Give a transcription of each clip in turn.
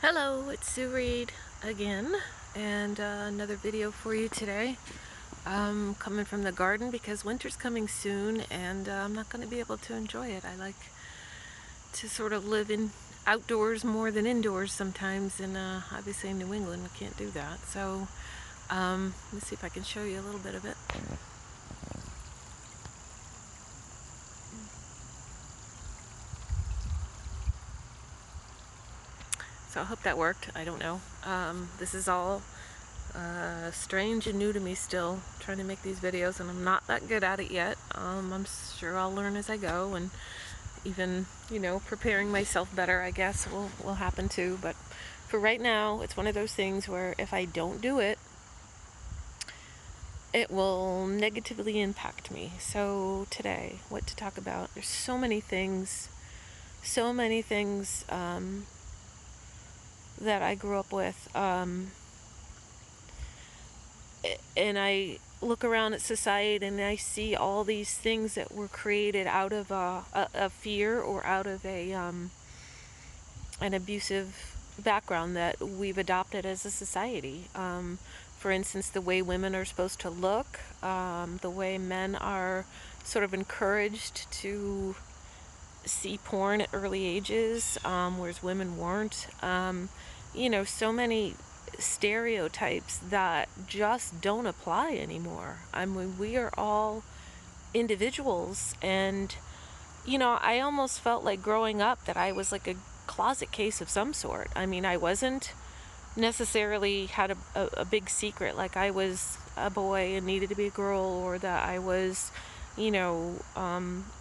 Hello, it's Sue Reed again, and another video for you today. Coming from the garden because winter's coming soon, and I'm not going to be able to enjoy it. I like to sort of live in outdoors more than indoors sometimes, and obviously in New England we can't do that. So let me see if I can show you a little bit of it. So I hope that worked. I don't know. This is all strange and new to me still, trying to make these videos, and I'm not that good at it yet. I'm sure I'll learn as I go, and even, preparing myself better, I guess, will happen too. But for right now, it's one of those things where if I don't do it, it will negatively impact me. So today, what to talk about? There's so many things that I grew up with, and I look around at society and I see all these things that were created out of a fear or out of an abusive background that we've adopted as a society. For instance, the way women are supposed to look, the way men are sort of encouraged to see porn at early ages, whereas women weren't. So many stereotypes that just don't apply anymore. I mean, we are all individuals, and I almost felt like growing up that I was like a closet case of some sort. I mean, I wasn't necessarily had a big secret, like I was a boy and needed to be a girl, or that I was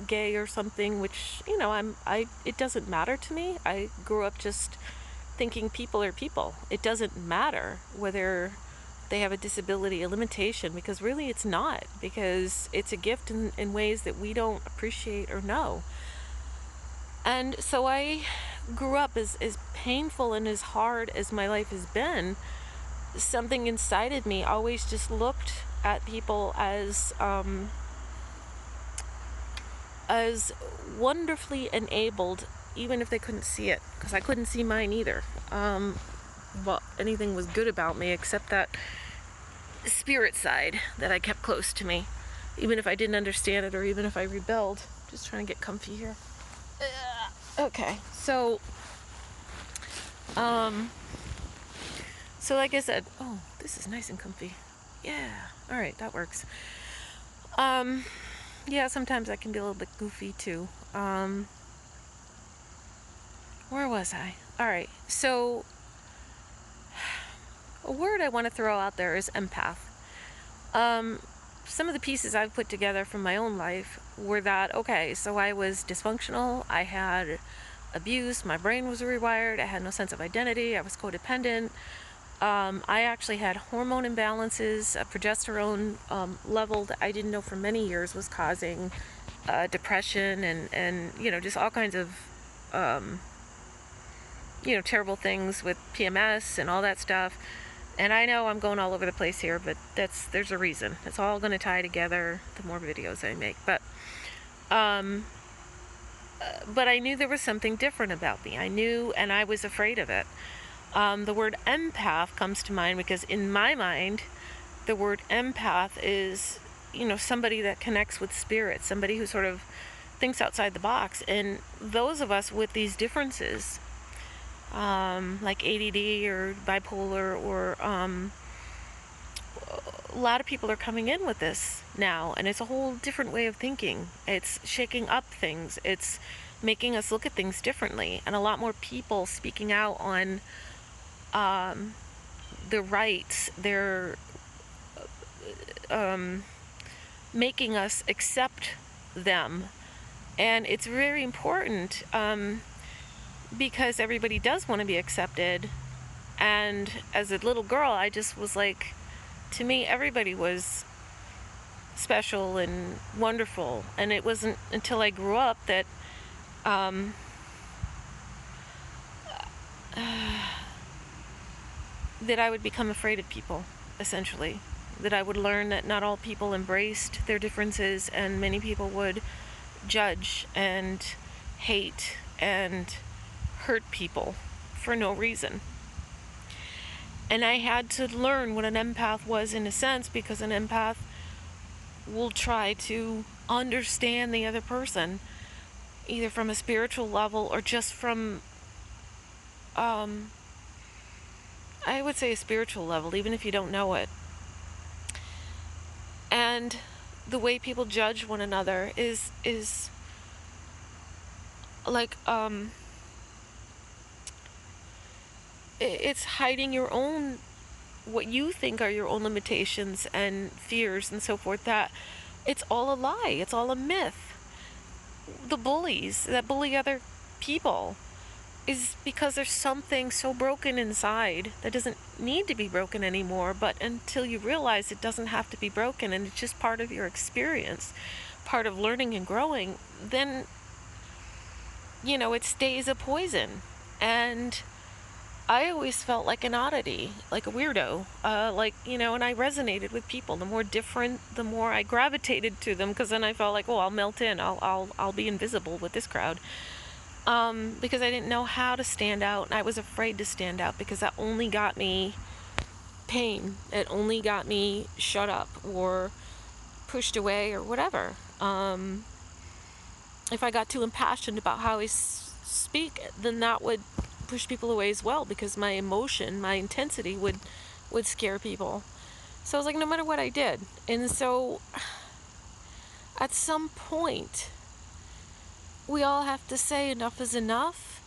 gay or something, which it doesn't matter to me. I grew up just thinking people are people. It doesn't matter whether they have a disability, a limitation, because really it's not, because it's a gift in ways that we don't appreciate or know. And so I grew up, as painful and as hard as my life has been, something inside of me always just looked at people as wonderfully enabled, even if they couldn't see it, because I couldn't see mine either. Well, anything was good about me except that spirit side that I kept close to me, even if I didn't understand it or even if I rebelled. Just trying to get comfy here. Okay, so like I said, oh, this is nice and comfy. Yeah, all right, that works. Yeah, sometimes I can be a little bit goofy too. Where was I? All right, so a word I want to throw out there is empath. Some of the pieces I've put together from my own life were that, okay, so I was dysfunctional, I had abuse, my brain was rewired, I had no sense of identity, I was codependent. I actually had hormone imbalances, a progesterone level that I didn't know for many years was causing depression and just all kinds of terrible things with PMS and all that stuff. And I know I'm going all over the place here, but there's a reason. It's all going to tie together the more videos I make. But I knew there was something different about me. I knew, and I was afraid of it. The word empath comes to mind because in my mind, the word empath is, somebody that connects with spirit, somebody who sort of thinks outside the box. And those of us with these differences, like ADD or bipolar, or a lot of people are coming in with this now, and it's a whole different way of thinking. It's shaking up things. It's making us look at things differently, and a lot more people speaking out on their rights. They're making us accept them, and it's very important, because everybody does want to be accepted. And as a little girl, I just was like, to me, everybody was special and wonderful. And it wasn't until I grew up that that I would become afraid of people, essentially. That I would learn that not all people embraced their differences, and many people would judge and hate and hurt people for no reason. And I had to learn what an empath was, in a sense, because an empath will try to understand the other person, either from a spiritual level or just from, um, I would say, a spiritual level, even if you don't know it. And the way people judge one another is like, it's hiding your own, what you think are your own limitations and fears and so forth. That it's all a lie, it's all a myth. The bullies that bully other people is because there's something so broken inside that doesn't need to be broken anymore. But until you realize it doesn't have to be broken and it's just part of your experience, part of learning and growing, then, it stays a poison. And I always felt like an oddity, like a weirdo, and I resonated with people. The more different, the more I gravitated to them, because then I felt like, oh, I'll melt in, I'll be invisible with this crowd. Because I didn't know how to stand out, and I was afraid to stand out because that only got me pain. It only got me shut up or pushed away or whatever. If I got too impassioned about how I speak, then that would push people away as well, because my emotion, my intensity would scare people. So I was like, no matter what I did. And so at some point, we all have to say enough is enough.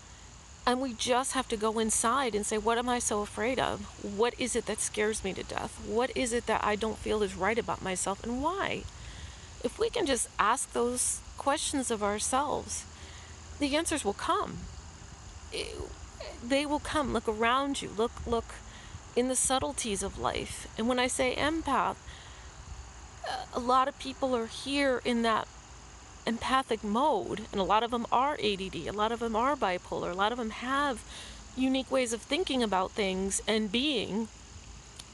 And we just have to go inside and say, what am I so afraid of? What is it that scares me to death? What is it that I don't feel is right about myself, and why? If we can just ask those questions of ourselves, the answers will come. They will come. Look around you. Look in the subtleties of life. And when I say empath, a lot of people are here in that empathic mode, and a lot of them are ADD, a lot of them are bipolar, a lot of them have unique ways of thinking about things and being,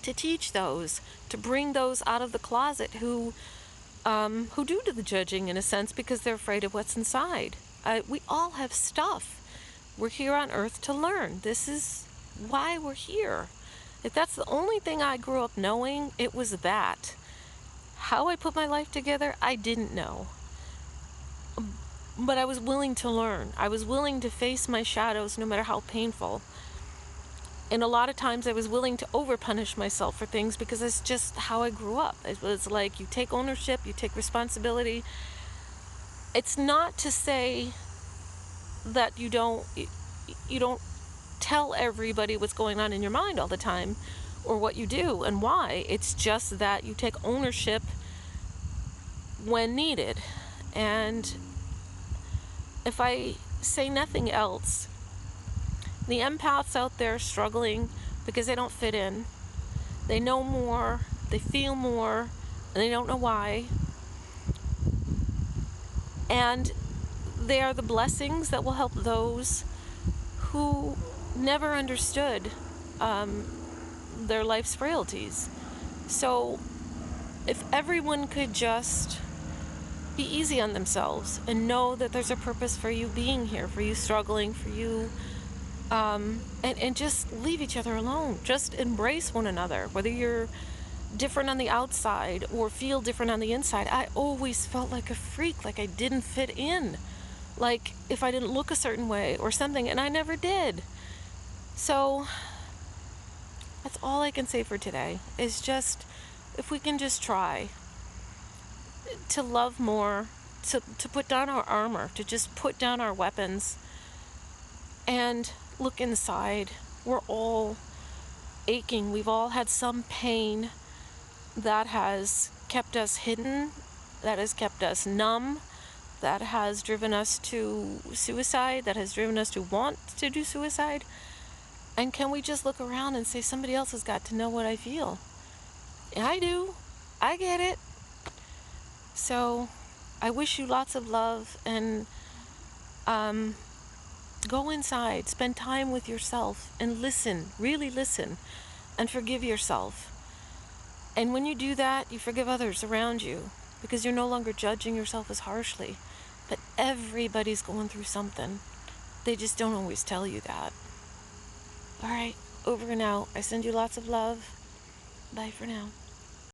to teach those, to bring those out of the closet who do the judging, in a sense, because they're afraid of what's inside. We all have stuff. We're here on earth to learn. This is why we're here. If that's the only thing I grew up knowing, it was that. How I put my life together, I didn't know. But I was willing to learn. I was willing to face my shadows, no matter how painful. And a lot of times I was willing to over-punish myself for things, because it's just how I grew up. It was like, you take ownership, you take responsibility. It's not to say that you don't tell everybody what's going on in your mind all the time, or what you do and why. It's just that you take ownership when needed. And if I say nothing else, the empaths out there struggling because they don't fit in, they know more, they feel more, and they don't know why. And they are the blessings that will help those who never understood their life's frailties. So if everyone could just be easy on themselves and know that there's a purpose for you being here, for you struggling, for you, and just leave each other alone. Just embrace one another, whether you're different on the outside or feel different on the inside. I always felt like a freak, like I didn't fit in, like if I didn't look a certain way or something, and I never did. So that's all I can say for today, is just, if we can just try to love more, to put down our armor, to just put down our weapons and look inside. We're all aching. We've all had some pain that has kept us hidden, that has kept us numb, that has driven us to suicide, that has driven us to want to do suicide. And can we just look around and say, somebody else has got to know what I feel? I do. I get it. So I wish you lots of love, and go inside, spend time with yourself, and listen, really listen, and forgive yourself. And when you do that, you forgive others around you, because you're no longer judging yourself as harshly. But everybody's going through something. They just don't always tell you that. All right. Over and out. I send you lots of love. Bye for now.